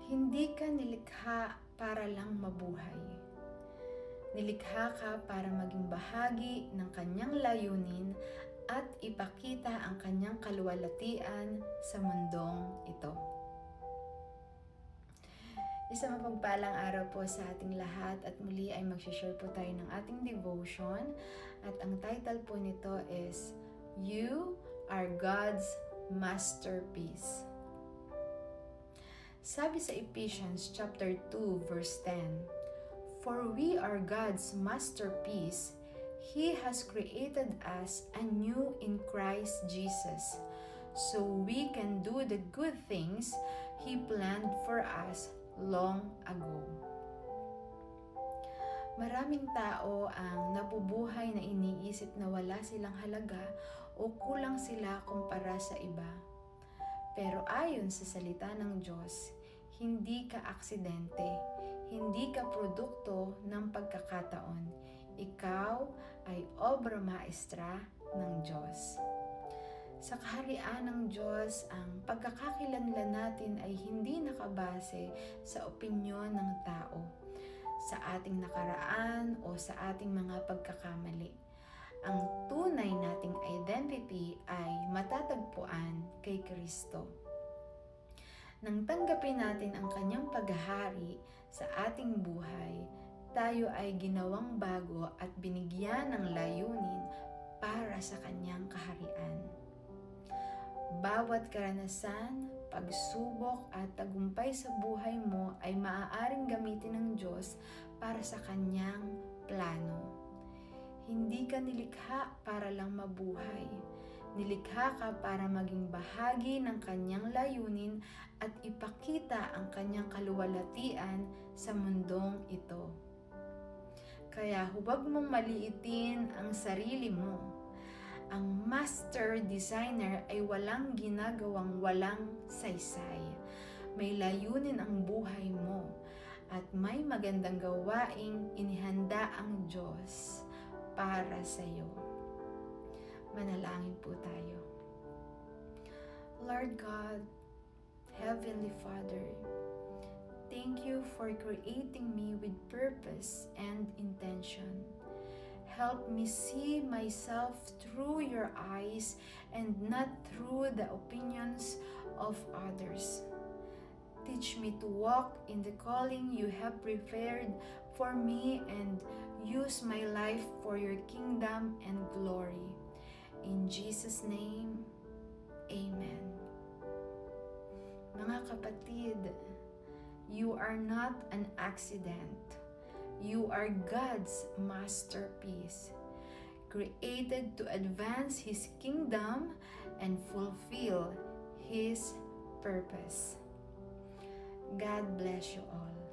Hindi ka nilikha para lang mabuhay. Nilikha ka para maging bahagi ng kanyang layunin at ipakita ang kanyang kaluwalhatian sa mundong ito. Isang mapagpalang araw po sa ating lahat at muli ay mag-share po tayo ng ating devotion at ang title po nito is You are God's Masterpiece. Sabi sa Ephesians chapter 2 verse 10, For we are God's masterpiece. He has created us anew in Christ Jesus, so we can do the good things He planned for us long ago. Maraming tao ang nabubuhay na iniisip na wala silang halaga o kulang sila kumpara sa iba. Pero ayon sa salita ng Diyos, hindi ka aksidente, hindi ka produkto ng pagkakataon. Ikaw ay obra maestra ng Diyos. Sa kaharian ng Diyos, ang pagkakakilanlan natin ay hindi nakabase sa opinyon ng tao, sa ating nakaraan o sa ating mga pagkakamali. Ang tunay nating identity ay matatagpuan kay Kristo. Nang tanggapin natin ang kanyang paghahari sa ating buhay, tayo ay ginawang bago at binigyan ng layunin para sa kanyang kaharian. Bawat karanasan, pagsubok at tagumpay sa buhay mo ay maaaring gamitin ng Diyos para sa kanyang plano. Hindi ka nilikha para lang mabuhay. Nilikha ka para maging bahagi ng kanyang layunin at ipakita ang kanyang kaluwalhatian sa mundong ito. Kaya huwag mong maliitin ang sarili mo. Ang master designer ay walang ginagawang walang saysay. May layunin ang buhay mo at may magandang gawaing inihanda ang Diyos para sa iyo. Manalangin po tayo. Lord God, Heavenly Father, thank you for creating me with purpose and intention. Help me see myself through your eyes and not through the opinions of others. Teach me to walk in the calling you have prepared for me and use my life for your kingdom and glory. In Jesus' name, Amen. Mga kapatid, you are not an accident. You are God's masterpiece, created to advance His kingdom and fulfill His purpose. God bless you all.